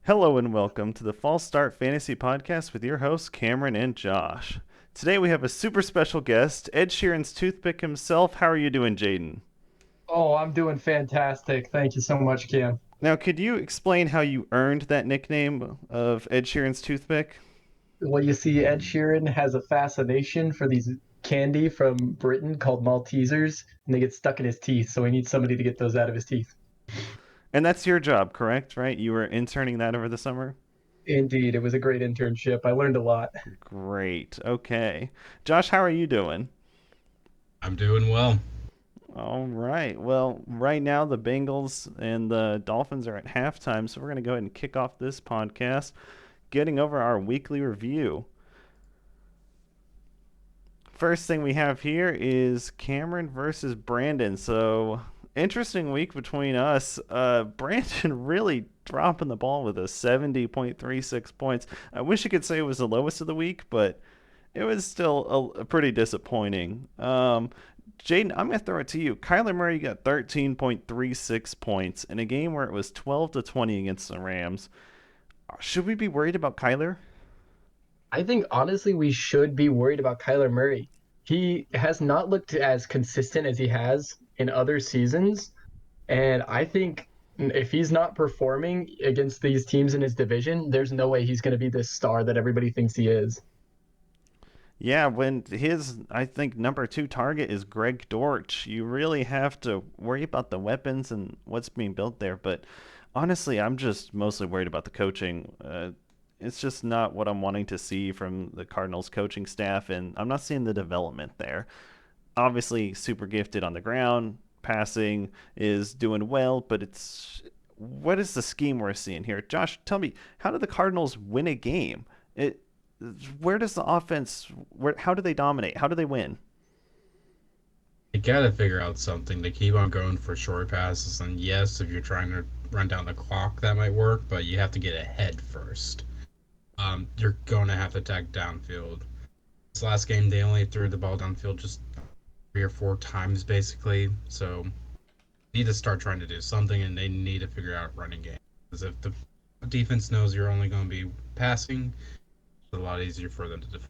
Hello and welcome to the False Start Fantasy Podcast with your hosts Cameron and Josh. Today we have a super special guest, Ed Sheeran's toothpick himself. How are you doing, Jaden? Oh, I'm doing fantastic. Thank you so much, Cam. Now, could you explain how you earned that nickname of Ed Sheeran's toothpick? Well, you see, Ed Sheeran has a fascination for these candy from Britain called Maltesers, and they get stuck in his teeth, so he needs somebody to get those out of his teeth. And that's your job, correct? Right? You were interning that over the summer? Indeed, it was a great internship. I learned a lot. Great. Okay. Josh, how are you doing? I'm doing well. All right. Well, right now the Bengals and the Dolphins are at halftime, so we're going to go ahead and kick off this podcast getting over our weekly review. First thing we have here is Cameron versus Brandon. So, interesting week between us. Brandon really dropping the ball with a 70.36 points. I wish I could say it was the lowest of the week, but it was still a pretty disappointing. Jaden, I'm going to throw it to you. Kyler Murray got 13.36 points in a game where it was 12-20 against the Rams. Should we be worried about Kyler? I think honestly, we should be worried about Kyler Murray. He has not looked as consistent as he has in other seasons, and I think if he's not performing against these teams in his division, there's no way he's going to be this star that everybody thinks he is. Yeah, when his, I think, number two target is Greg Dortch, you really have to worry about the weapons and what's being built there. But honestly, I'm just mostly worried about the coaching. It's just not what I'm wanting to see from the Cardinals coaching staff, and I'm not seeing the development there. Obviously, super gifted on the ground, passing is doing well, but it's what is the scheme we're seeing here? Josh, tell me, how do the Cardinals win a game? It where does the offense where how do they dominate? How do they win? You gotta figure out something to keep on going for short passes. And yes, if you're trying to run down the clock, that might work, but you have to get ahead first. You're gonna have to attack downfield. This last game, they only threw the ball downfield just 3 or 4 times, basically. So, need to start trying to do something, and they need to figure out running game. Because if the defense knows you're only going to be passing, it's a lot easier for them to defend.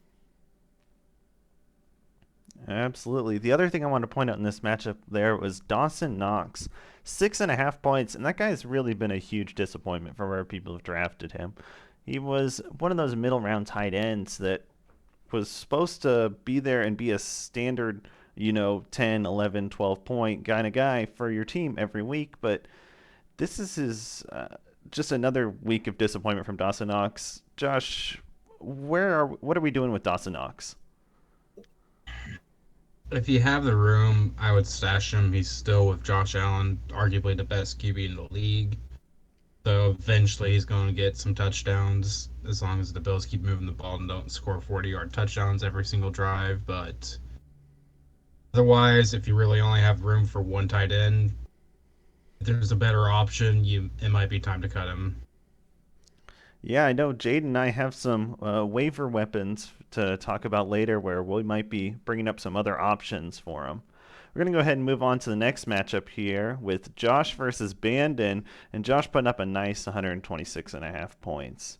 Absolutely. The other thing I want to point out in this matchup there was Dawson Knox, 6.5 points, and that guy's really been a huge disappointment for where people have drafted him. He was one of those middle round tight ends that was supposed to be there and be a standard, 10, 11, 12 point kind of guy for your team every week, but this is his just another week of disappointment from Dawson Knox. Josh, what are we doing with Dawson Knox? If you have the room, I would stash him. He's still with Josh Allen, arguably the best QB in the league. So eventually he's going to get some touchdowns as long as the Bills keep moving the ball and don't score 40-yard touchdowns every single drive. But otherwise, if you really only have room for one tight end, if there's a better option, it might be time to cut him. Yeah, I know Jade and I have some waiver weapons to talk about later where we might be bringing up some other options for him. We're going to go ahead and move on to the next matchup here with Josh versus Bandon, and Josh putting up a nice 126.5 points.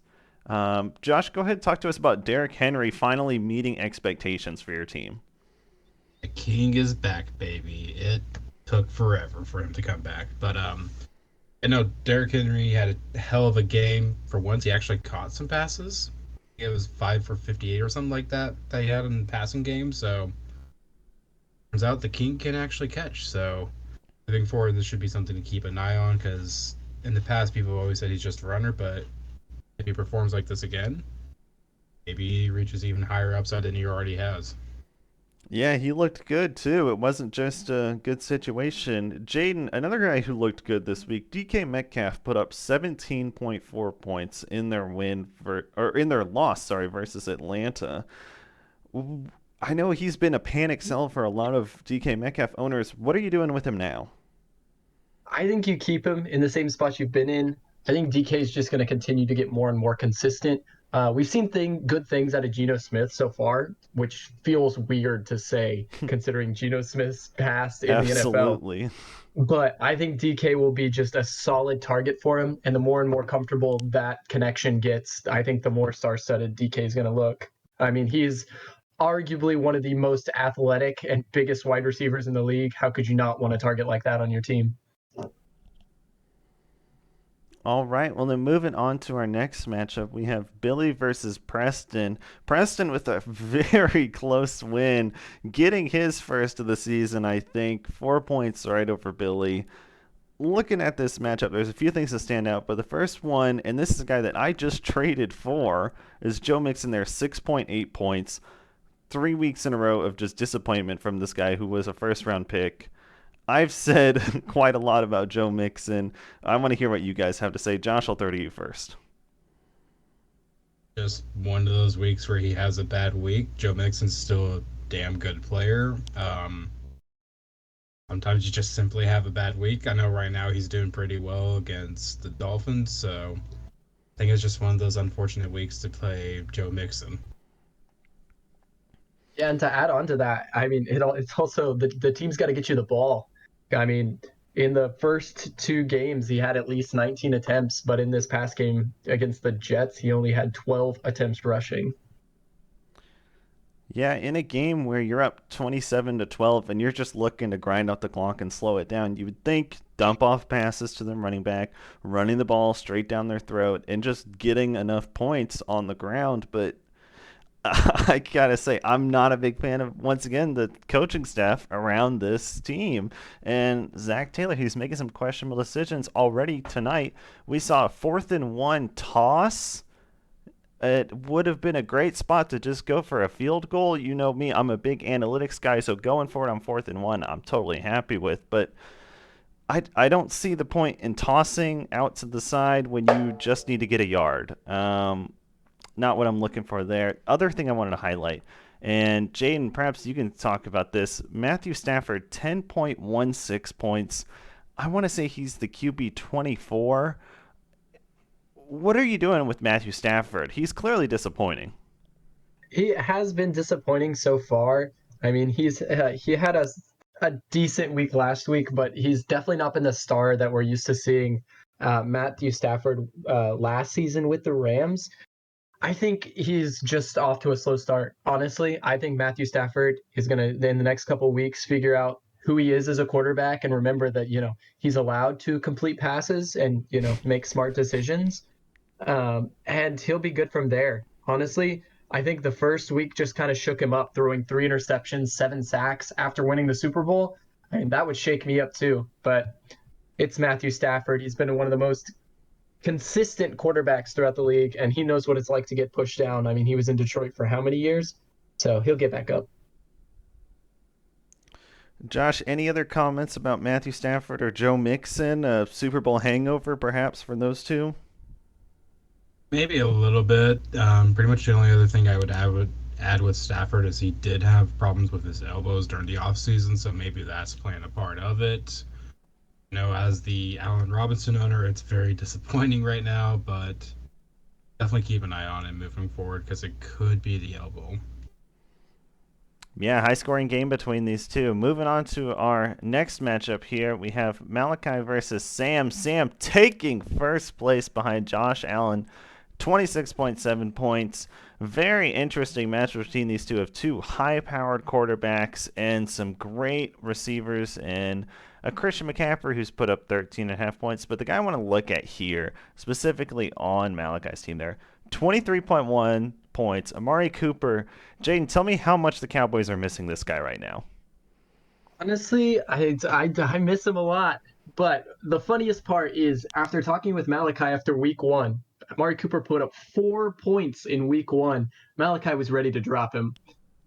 Josh, go ahead and talk to us about Derrick Henry finally meeting expectations for your team. The king is back, baby. It took forever for him to come back. But I know Derrick Henry had a hell of a game. For once, he actually caught some passes. It was 5 for 58 or something like that he had in the passing game. So turns out the king can actually catch. So moving forward, this should be something to keep an eye on because in the past, people have always said he's just a runner. But if he performs like this again, maybe he reaches even higher upside than he already has. Yeah, he looked good too. It wasn't just a good situation. Jaden, another guy who looked good this week, DK Metcalf put up 17.4 points in their in their loss, sorry, versus Atlanta. I know he's been a panic sell for a lot of DK Metcalf owners. What are you doing with him now? I think you keep him in the same spot you've been in. I think DK is just going to continue to get more and more consistent. We've seen good things out of Geno Smith so far, which feels weird to say considering Geno Smith's past in the NFL. Absolutely. But I think DK will be just a solid target for him. And the more and more comfortable that connection gets, I think the more star studded DK is going to look. I mean, he's arguably one of the most athletic and biggest wide receivers in the league. How could you not want a target like that on your team? All right, well, then moving on to our next matchup, we have Billy versus Preston. Preston with a very close win, getting his first of the season, I think. 4 points right over Billy. Looking at this matchup, there's a few things that stand out, but the first one, and this is a guy that I just traded for, is Joe Mixon there, 6.8 points. 3 weeks in a row of just disappointment from this guy who was a first round pick. I've said quite a lot about Joe Mixon. I want to hear what you guys have to say. Josh, I'll throw to you first. Just one of those weeks where he has a bad week. Joe Mixon's still a damn good player. Sometimes you just simply have a bad week. I know right now he's doing pretty well against the Dolphins, so I think it's just one of those unfortunate weeks to play Joe Mixon. Yeah, and to add on to that, I mean, it's also the team's got to get you the ball. I mean, in the first two games, he had at least 19 attempts, but in this past game against the Jets, he only had 12 attempts rushing. Yeah, in a game where you're up 27-12 and you're just looking to grind out the clock and slow it down, you would think dump off passes to the running back, running the ball straight down their throat, and just getting enough points on the ground. But I gotta say, I'm not a big fan of, once again, the coaching staff around this team. And Zach Taylor, he's making some questionable decisions already tonight. We saw a 4th and 1 toss. It would have been a great spot to just go for a field goal. You know me, I'm a big analytics guy, so going for it on 4th and 1, I'm totally happy with. But I don't see the point in tossing out to the side when you just need to get a yard. Not what I'm looking for there. Other thing I wanted to highlight, and Jaden, perhaps you can talk about this. Matthew Stafford, 10.16 points. I want to say he's the QB 24. What are you doing with Matthew Stafford? He's clearly disappointing. He has been disappointing so far. I mean, he had a decent week last week, but he's definitely not been the star that we're used to seeing Matthew Stafford last season with the Rams. I think he's just off to a slow start. Honestly, I think Matthew Stafford is going to, in the next couple of weeks, figure out who he is as a quarterback and remember that, he's allowed to complete passes and, make smart decisions. And he'll be good from there. Honestly, I think the first week just kind of shook him up, throwing 3 interceptions, 7 sacks after winning the Super Bowl. I mean, that would shake me up too. But it's Matthew Stafford. He's been one of the most consistent quarterbacks throughout the league, and he knows what it's like to get pushed down. I mean, he was in Detroit for how many years? So he'll get back up. Josh, any other comments about Matthew Stafford or Joe Mixon? A Super Bowl hangover, perhaps, for those two? Maybe a little bit. Pretty much the only other thing I would add with Stafford is he did have problems with his elbows during the offseason, so maybe that's playing a part of it. As the Allen Robinson owner, it's very disappointing right now, but definitely keep an eye on it moving forward because it could be the elbow. Yeah, high scoring game between these two. Moving on to our next matchup here, we have Malachi versus Sam. Sam taking first place behind Josh Allen, 26.7 points. Very interesting match between these two of two high-powered quarterbacks and some great receivers and a Christian McCaffrey who's put up 13.5 points. But the guy I want to look at here, specifically on Malachi's team there, 23.1 points. Amari Cooper. Jaden, tell me how much the Cowboys are missing this guy right now. Honestly, I miss him a lot. But the funniest part is after talking with Malachi after week one, Amari Cooper put up 4 points in week one. Malachi was ready to drop him.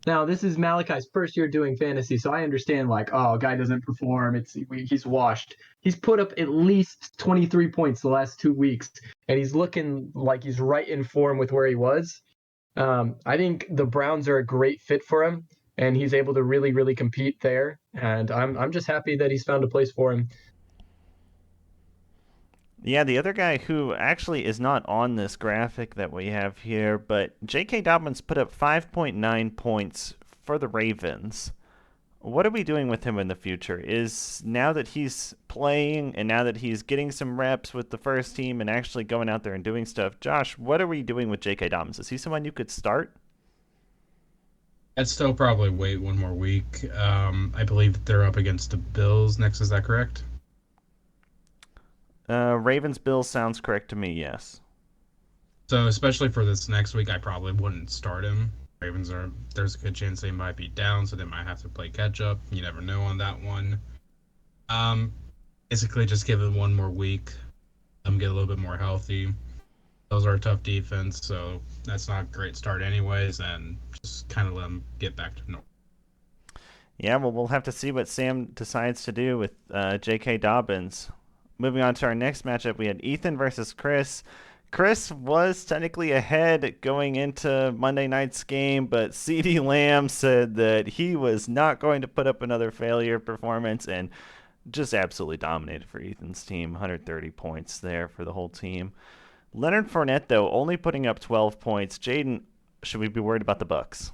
Now, this is Malachi's first year doing fantasy, so I understand, like, oh, guy doesn't perform. He's washed. He's put up at least 23 points the last 2 weeks, and he's looking like he's right in form with where he was. I think the Browns are a great fit for him, and he's able to really, really compete there. And I'm just happy that he's found a place for him. Yeah, the other guy who actually is not on this graphic that we have here, but J.K. Dobbins put up 5.9 points for the Ravens. What are we doing with him in the future? Is now that he's playing and now that he's getting some reps with the first team and actually going out there and doing stuff, Josh, what are we doing with J.K. Dobbins? Is he someone you could start? I'd still probably wait one more week. I believe that they're up against the Bills next. Is that correct? Ravens Bills sounds correct to me, yes. So especially for this next week, I probably wouldn't start him. Ravens are there's a good chance they might be down, so they might have to play catch up. You never know on that one. Um, Basically just give it one more week. Get a little bit more healthy. Those are a tough defense, so that's not a great start anyways, and just kind of let them get back to normal. Yeah, well, we'll have to see what Sam decides to do with J.K. Dobbins. Moving on to our next matchup, we had Ethan versus Chris. Chris was technically ahead going into Monday night's game, but CeeDee Lamb said that he was not going to put up another failure performance and just absolutely dominated for Ethan's team. 130 points there for the whole team. Leonard Fournette, though, only putting up 12 points. Jaden, should we be worried about the Bucks?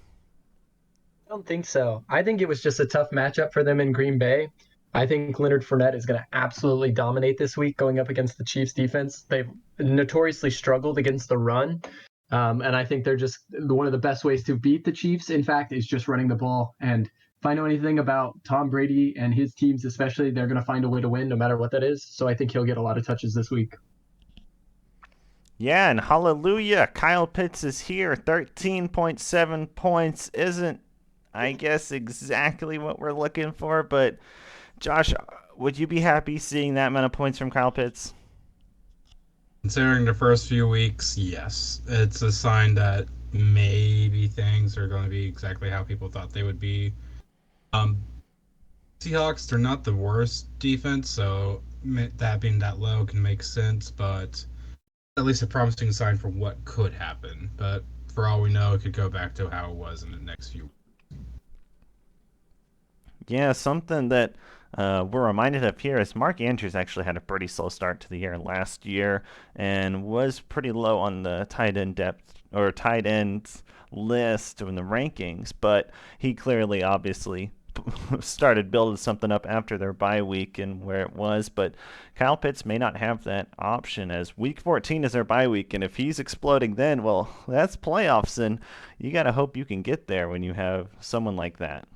I don't think so. I think it was just a tough matchup for them in Green Bay. I think Leonard Fournette is going to absolutely dominate this week going up against the Chiefs defense. They've notoriously struggled against the run. And I think they're just one of the best ways to beat the Chiefs, in fact, is just running the ball. And if I know anything about Tom Brady and his teams, especially, they're going to find a way to win no matter what that is. So I think he'll get a lot of touches this week. Yeah, and hallelujah, Kyle Pitts is here. 13.7 points isn't, I guess, exactly what we're looking for, but Josh, would you be happy seeing that amount of points from Kyle Pitts? Considering the first few weeks, yes, it's a sign that maybe things are going to be exactly how people thought they would be. Um, Seahawks, they're not the worst defense, so that being that low can make sense, but at least a promising sign for what could happen. But for all we know, it could go back to how it was in the next few. Yeah, something that we're reminded of here is Mark Andrews actually had a pretty slow start to the year last year and was pretty low on the tight end depth or tight ends list in the rankings, but he clearly, obviously, started building something up after their bye week and where it was. But Kyle Pitts may not have that option as week 14 is their bye week, and if he's exploding then, well, that's playoffs, and you got to hope you can get there when you have someone like that.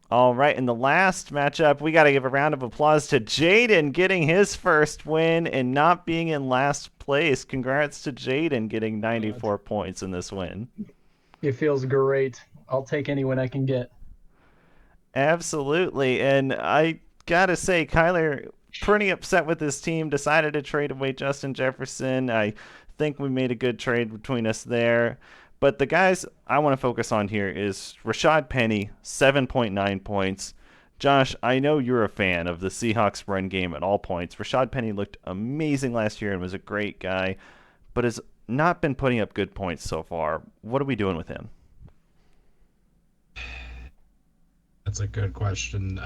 All right, in the last matchup, we got to give a round of applause to Jaden getting his first win and not being in last place. Congrats to Jaden getting 94 points in this win. It feels great. I'll take any win I can get. Absolutely. And I got to say, Kyler, pretty upset with his team, decided to trade away Justin Jefferson. I think we made a good trade between us there. But the guys I want to focus on here is Rashad Penny, 7.9 points. Josh, I know you're a fan of the Seahawks run game at all points. Rashad Penny looked amazing last year and was a great guy, but has not been putting up good points so far. What are we doing with him? That's a good question.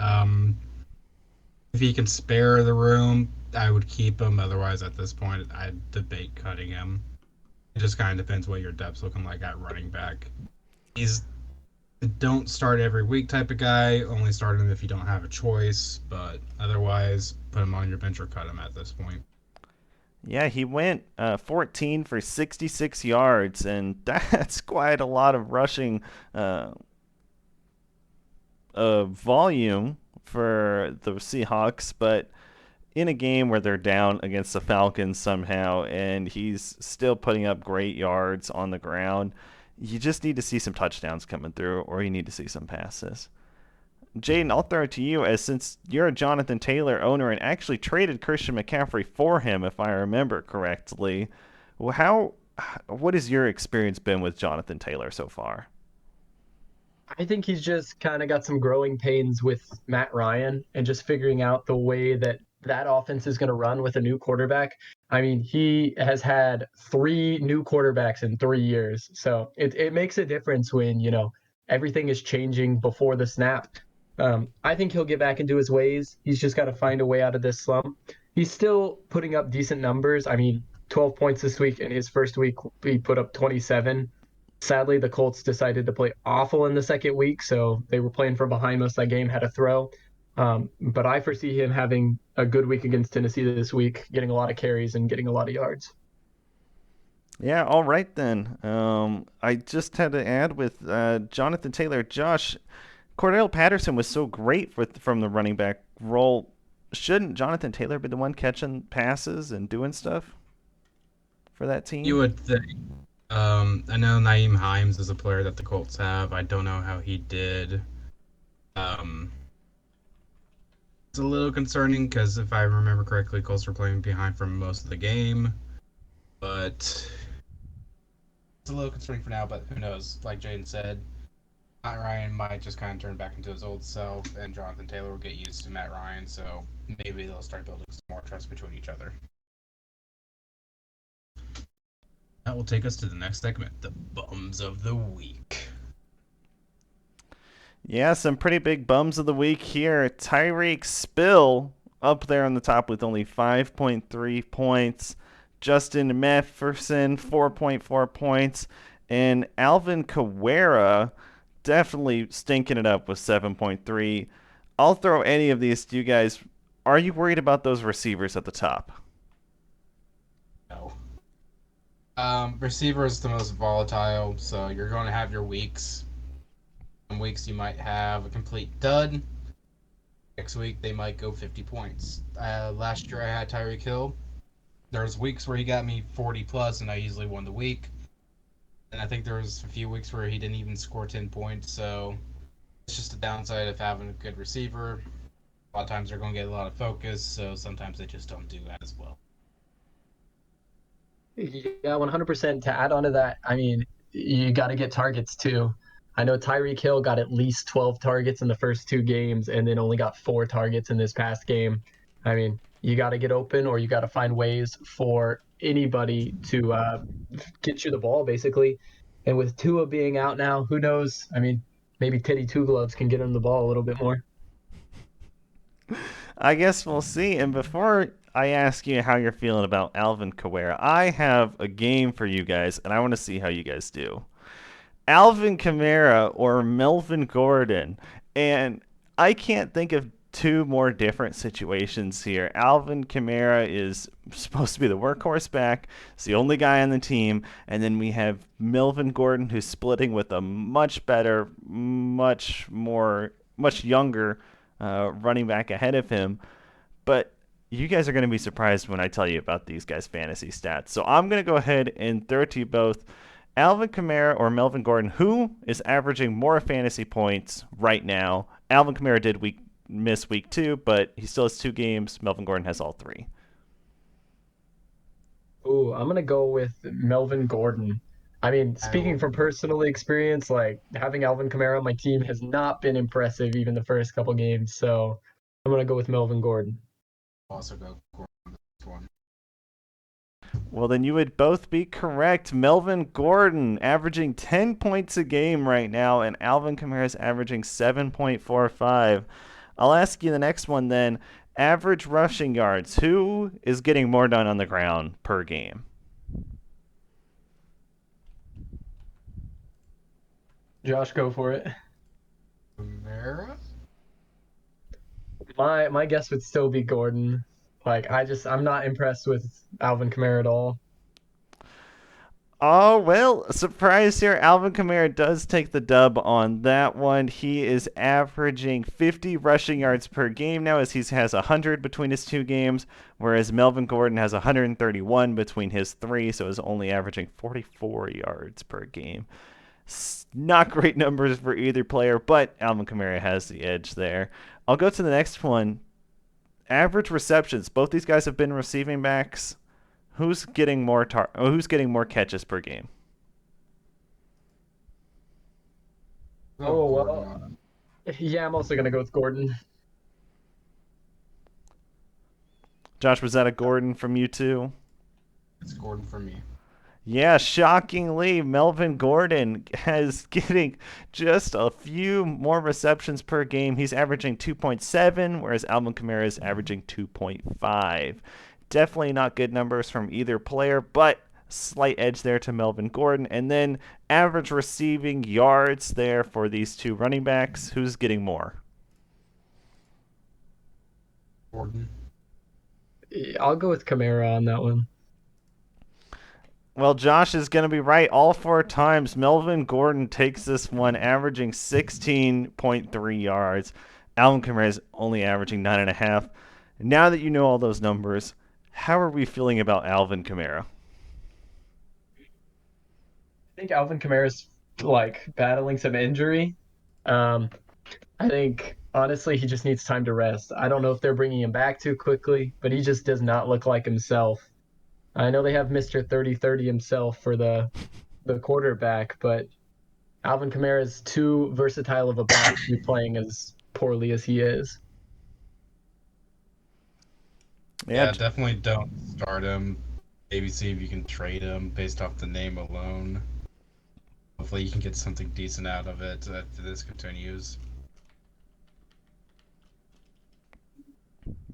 If he can spare the room, I would keep him. Otherwise, at this point, I'd debate cutting him. It just kind of depends what your depth's looking like at running back. He's a don't start every week type of guy. Only start him if you don't have a choice. But otherwise, put him on your bench or cut him at this point. Yeah, he went 14 for 66 yards, and that's quite a lot of rushing volume for the Seahawks, but in a game where they're down against the Falcons somehow, and he's still putting up great yards on the ground, you just need to see some touchdowns coming through, or you need to see some passes. Jaden, I'll throw it to you, as since you're a Jonathan Taylor owner and actually traded Christian McCaffrey for him, if I remember correctly. What has your experience been with Jonathan Taylor so far? I think he's just kind of got some growing pains with Matt Ryan and just figuring out the way that that offense is going to run with a new quarterback. I mean, he has had three new quarterbacks in 3 years. So it makes a difference when, everything is changing before the snap. I think he'll get back into his ways. He's just got to find a way out of this slump. he's still putting up decent numbers. I mean, 12 points this week. In his first week, he put up 27. Sadly, the Colts decided to play awful in the second week, so they were playing from behind most of that game, had to throw. But I foresee him having a good week against Tennessee this week, getting a lot of carries and getting a lot of yards. Yeah, all right then. I just had to add with Jonathan Taylor. Josh, Cordell Patterson was so great from the running back role. Shouldn't Jonathan Taylor be the one catching passes and doing stuff for that You team? would think. I know Naeem Himes is a player that the Colts have. I don't know how he did. Um, it's a little concerning because if I remember correctly, Colts were playing behind for most of the game. But it's a little concerning for now. But who knows? Like Jaden said, Matt Ryan might just kind of turn back into his old self, and Jonathan Taylor will get used to Matt Ryan. So maybe they'll start building some more trust between each other. That will take us to the next segment, the bums of the week. Yeah, some pretty big bums of the week here. Tyreek Spill up there on the top with only 5.3 points. Justin Jefferson, 4.4 points. And Alvin Kamara definitely stinking it up with 7.3. I'll throw any of these to you guys. Are you worried about those receivers at the top? No. Receiver is the most volatile, so you're going to have your weeks. Some weeks you might have a complete dud. Next week they might go 50 points. Last year I had Tyreek Hill. There's weeks where he got me 40 plus, and I easily won the week. And I think there was a few weeks where he didn't even score 10 points. So it's just a downside of having a good receiver. A lot of times they're going to get a lot of focus, so sometimes they just don't do as well. Yeah, 100%. To add on to that, I mean, you got to get targets too. I know Tyreek Hill got at least 12 targets in the first two games and then only got 4 targets in this past game. I mean, you got to get open or you got to find ways for anybody to get you the ball, basically. And with Tua being out now, who knows? I mean, maybe Teddy Two Gloves can get him the ball a little bit more. I guess we'll see. And before I ask you how you're feeling about Alvin Kamara, I have a game for you guys, and I want to see how you guys do. Alvin Kamara or Melvin Gordon. And I can't think of two more different situations here. Alvin Kamara is supposed to be the workhorse back. It's the only guy on the team. And then we have Melvin Gordon, who's splitting with a much better, much younger running back ahead of him. But you guys are going to be surprised when I tell you about these guys' fantasy stats. So I'm going to go ahead and throw it to you both. Alvin Kamara or Melvin Gordon, who is averaging more fantasy points right now? Alvin Kamara did miss week 2, but he still has 2 games. Melvin Gordon has all 3. Ooh, I'm gonna go with Melvin Gordon. I mean, I speaking will from personal experience, like having Alvin Kamara on my team has not been impressive even the first couple games. So I'm gonna go with Melvin Gordon. also go Gordon on this one. Well, then you would both be correct. Melvin Gordon averaging 10 points a game right now, and Alvin Kamara is averaging 7.45. I'll ask you the next one then. Average rushing yards. Who is getting more done on the ground per game? Josh, go for it. Kamara? My guess would still be Gordon. Like I'm not impressed with Alvin Kamara at all. Oh, well, surprise here. Alvin Kamara does take the dub on that one. He is averaging 50 rushing yards per game now as he has 100 between his 2 games, whereas Melvin Gordon has 131 between his 3, so is only averaging 44 yards per game. Not great numbers for either player, but Alvin Kamara has the edge there. I'll go to the next one. Average receptions. Both these guys have been receiving backs. Who's getting more catches per game? Oh, Oh Gordon well, on. yeah, I'm also gonna go with Gordon. Josh, was that a Gordon from you too? It's Gordon for me. Yeah, shockingly, Melvin Gordon is getting just a few more receptions per game. He's averaging 2.7, whereas Alvin Kamara is averaging 2.5. Definitely not good numbers from either player, but slight edge there to Melvin Gordon. And then average receiving yards there for these two running backs. Who's getting more? Gordon. I'll go with Kamara on that one. Well, Josh is going to be right all four times. Melvin Gordon takes this one, averaging 16.3 yards. Alvin Kamara is only averaging 9.5. Now that you know all those numbers, how are we feeling about Alvin Kamara? I think Alvin Kamara's like battling some injury. Um, I think honestly he just needs time to rest. I don't know if they're bringing him back too quickly, but he just does not look like himself. I know they have Mr. 30-30 himself for the quarterback, but Alvin Kamara is too versatile of a back to be playing as poorly as he is. Yeah, Yeah, definitely don't start him. Maybe see if you can trade him based off the name alone. Hopefully, you can get something decent out of it if this continues.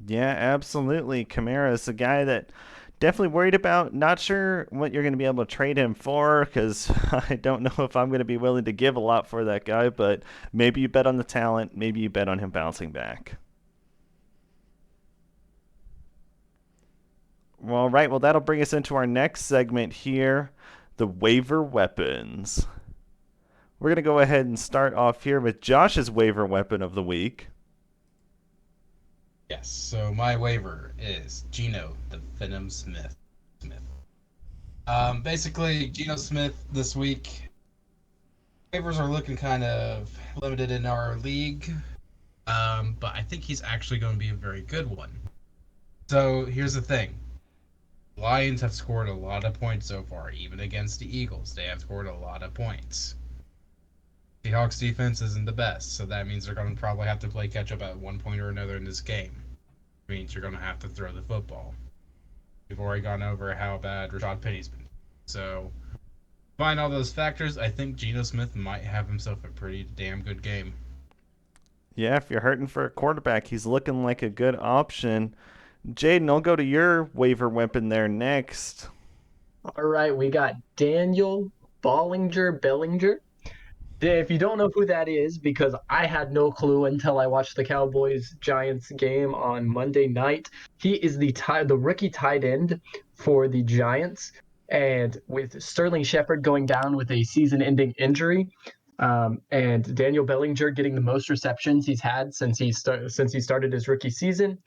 yeah, absolutely. Kamara is a guy that definitely worried about. Not sure what you're going to be able to trade him for because I don't know if I'm going to be willing to give a lot for that guy, but maybe you bet on the talent. Maybe you bet on him bouncing back. All right, well, that'll bring us into our next segment here, the waiver weapons. We're going to go ahead and start off here with Josh's waiver weapon of the week. Yes, so my waiver is Geno the Venom Smith. Basically, Geno Smith this week. Waivers are looking kind of limited in our league, but I think he's actually going to be a very good one. So here's the thing. Lions have scored a lot of points so far, even against the Eagles. They have scored a lot of points. The Hawks defense isn't the best, so that means they're going to probably have to play catch up at one point or another in this game. It means you're going to have to throw the football. We've already gone over how bad Rashad Penny's been. So, combine all those factors, I think Geno Smith might have himself a pretty damn good game. Yeah, if you're hurting for a quarterback, he's looking like a good option. Jaden, I'll go to your waiver weapon there next. All right, we got Daniel Bellinger. If you don't know who that is, because I had no clue until I watched the Cowboys Giants game on Monday night, he is the rookie tight end for the Giants, and with Sterling Shepard going down with a season-ending injury, and Daniel Bellinger getting the most receptions he's had since he started his rookie season.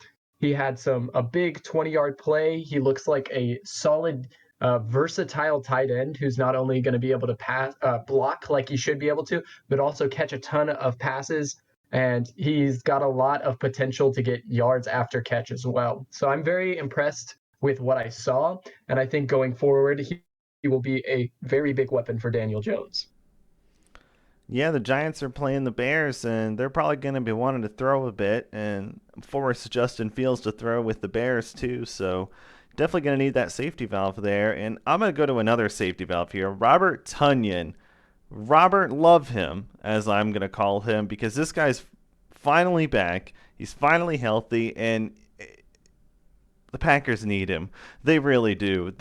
He had a big 20-yard play. He looks like a solid versatile tight end who's not only going to be able to block like he should be able to, but also catch a ton of passes. And he's got a lot of potential to get yards after catch as well. So I'm very impressed with what I saw. And I think going forward, he will be a very big weapon for Daniel Jones. Yeah, the Giants are playing the Bears, and they're probably going to be wanting to throw a bit and force Justin Fields to throw with the Bears, too. So definitely going to need that safety valve there. And I'm going to go to another safety valve here, Robert Tunyon. Robert Love him, as I'm going to call him, because this guy's finally back. He's finally healthy, and the Packers need him. They really do.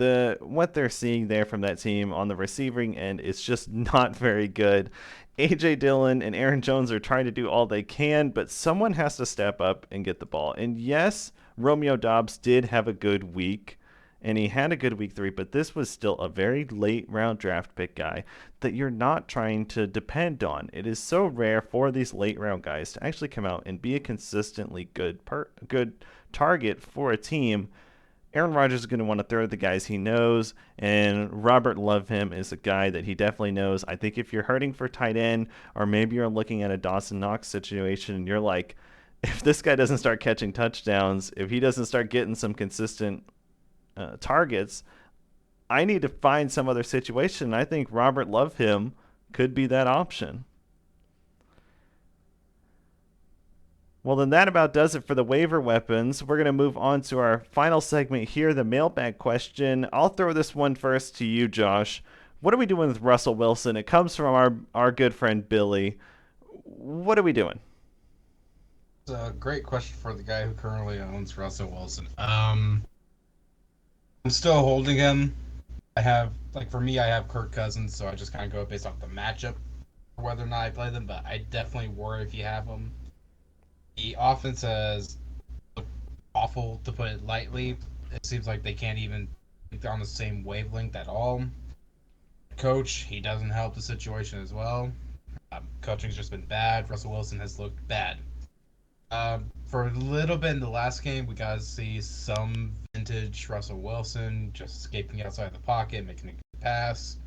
What they're seeing there from that team on the receiving end is just not very good. AJ Dillon and Aaron Jones are trying to do all they can, but someone has to step up and get the ball. And yes, Romeo Doubs did have a good week, and he had a good week 3, but this was still a very late round draft pick guy that you're not trying to depend on. It is so rare for these late round guys to actually come out and be a consistently good target for a team. Aaron Rodgers is going to want to throw the guys he knows, and Robert Love him is a guy that he definitely knows. I think if you're hurting for tight end, or maybe you're looking at a Dawson Knox situation, and you're like, if this guy doesn't start catching touchdowns, if he doesn't start getting some consistent targets, I need to find some other situation. I think Robert Love him could be that option. Well, then that about does it for the waiver weapons. We're going to move on to our final segment here, the mailbag question. I'll throw this one first to you, Josh. What are we doing with Russell Wilson? It comes from our good friend Billy. What are we doing? It's a great question for the guy who currently owns Russell Wilson. I'm still holding him. I have, like, for me, I have Kirk Cousins, so I just kind of go based off the matchup for whether or not I play them, but I definitely worry if you have them. The offense has looked awful, to put it lightly. It seems like they can't even be on the same wavelength at all. Coach, he doesn't help the situation as well. Coaching's just been bad. Russell Wilson has looked bad. For a little bit in the last game, we got to see some vintage Russell Wilson just escaping outside the pocket, making a good pass.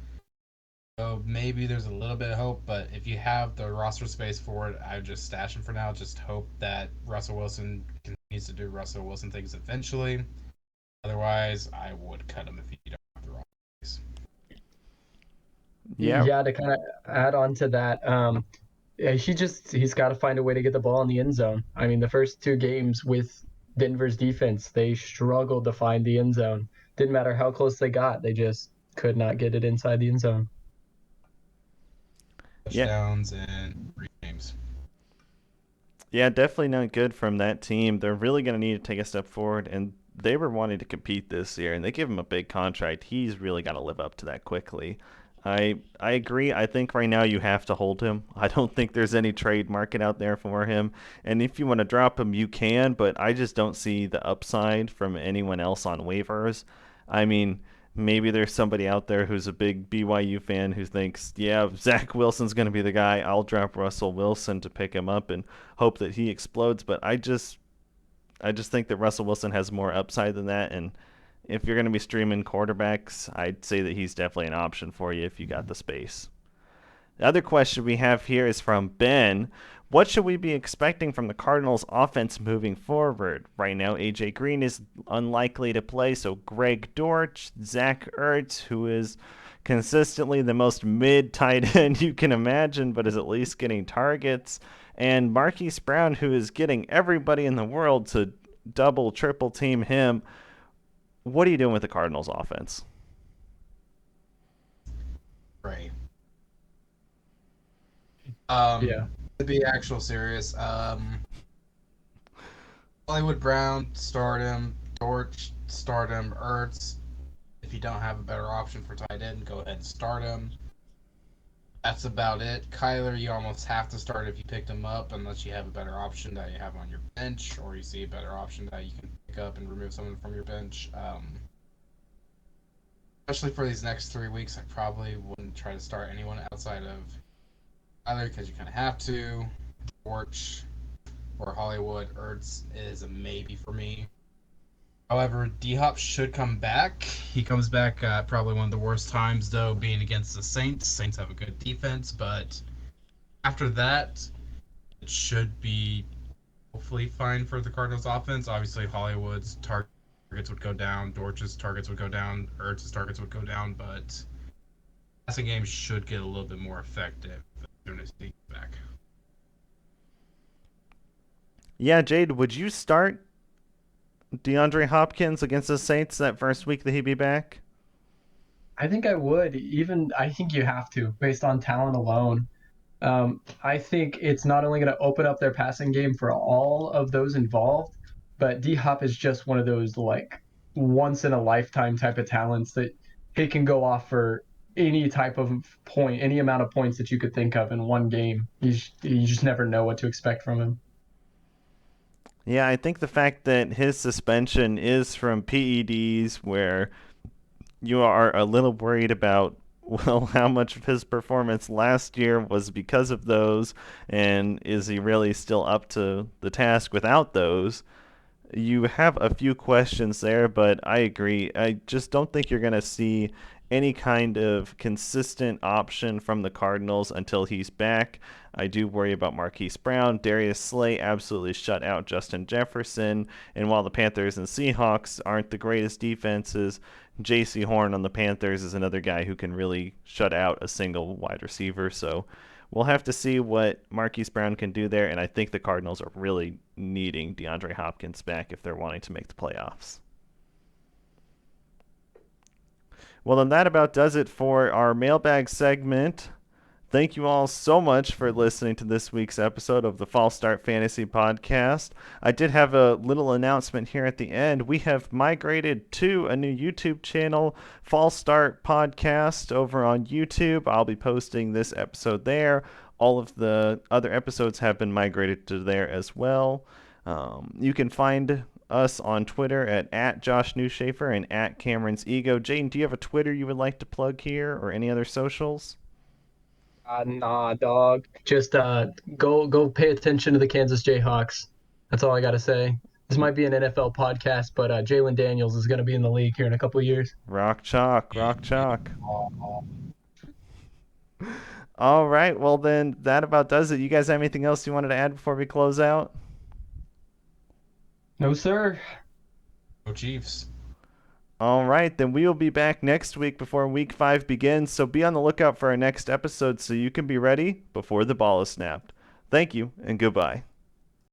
So maybe there's a little bit of hope, but if you have the roster space for it, I would just stash him for now. Just hope that Russell Wilson continues to do Russell Wilson things eventually. Otherwise, I would cut him if you don't have the roster space. Yeah, Yeah, to kind of add on to that, yeah, he's got to find a way to get the ball in the end zone. I mean, the first two games with Denver's defense, they struggled to find the end zone. Didn't matter how close they got, they just could not get it inside the end zone. yeah, Touchdowns and 3 games. yeah. Definitely not good from that team. They're really going to need to take a step forward, and they were wanting to compete this year, and they give him a big contract. He's really got to live up to that quickly. I agree. I think right now you have to hold him. I don't think there's any trade market out there for him. And if you want to drop him, you can, but I just don't see the upside from anyone else on waivers. I mean, maybe there's somebody out there who's a big BYU fan who thinks, yeah, Zach Wilson's going to be the guy. I'll drop Russell Wilson to pick him up and hope that he explodes. But I just think that Russell Wilson has more upside than that, and if you're going to be streaming quarterbacks, I'd say that he's definitely an option for you if you got the space. The other question we have here is from Ben. What should we be expecting from the Cardinals offense moving forward? Right now, AJ Green is unlikely to play, so Greg Dortch, Zach Ertz, who is consistently the most mid tight end you can imagine, but is at least getting targets, and Marquise Brown, who is getting everybody in the world to double, triple team him. What are you doing with the Cardinals offense? Right. Yeah. To be actual serious, Hollywood Brown, start him. Dortch, start him. Ertz, if you don't have a better option for tight end, go ahead and start him. That's about it. Kyler, you almost have to start if you picked him up, unless you have a better option that you have on your bench, or you see a better option that you can pick up and remove someone from your bench. Especially for these next 3 weeks, I probably wouldn't try to start anyone outside of either because you kind of have to. Dortch or Hollywood. Ertz is a maybe for me. However, D-Hop should come back. He comes back probably one of the worst times, though, being against the Saints. Saints have a good defense, but after that, it should be hopefully fine for the Cardinals offense. Obviously, Hollywood's targets would go down, Dortch's targets would go down, Ertz's targets would go down, but passing game should get a little bit more effective as soon as he gets back. Yeah, Jade, would you start DeAndre Hopkins against the Saints that first week that he'd be back? I think I would. Even I think you have to, based on talent alone. I think it's not only going to open up their passing game for all of those involved, but D Hop is just one of those like once in a lifetime type of talents that he can go off for any type of point, any amount of points that you could think of in one game. You just never know what to expect from him. Yeah, I think the fact that his suspension is from PEDs, where you are a little worried about, well, how much of his performance last year was because of those, and is he really still up to the task without those? You have a few questions there, but I agree. I just don't think you're going to see any kind of consistent option from the Cardinals until he's back. I do worry about Marquise Brown. Darius Slay absolutely shut out Justin Jefferson. And while the Panthers and Seahawks aren't the greatest defenses, J.C. Horn on the Panthers is another guy who can really shut out a single wide receiver. So we'll have to see what Marquise Brown can do there, and I think the Cardinals are really needing DeAndre Hopkins back if they're wanting to make the playoffs. Well, then that about does it for our mailbag segment. Thank you all so much for listening to this week's episode of the False Start Fantasy Podcast. I did have a little announcement here at the end. We have migrated to a new YouTube channel, False Start Podcast, over on YouTube. I'll be posting this episode there. All of the other episodes have been migrated to there as well. You can find us on Twitter at Josh Newshafer and at Cameron's Ego. Jaden, do you have a Twitter you would like to plug here or any other socials? Nah, dog. Just go pay attention to the Kansas Jayhawks. That's all I gotta say. This might be an NFL podcast, but Jalen Daniels is gonna be in the league here in a couple of years. Rock chalk, rock chalk. All right, well then that about does it. You guys have anything else you wanted to add before we close out? No, sir. Go Chiefs. All right, then we will be back next week before week 5 begins, so be on the lookout for our next episode so you can be ready before the ball is snapped. Thank you, and goodbye.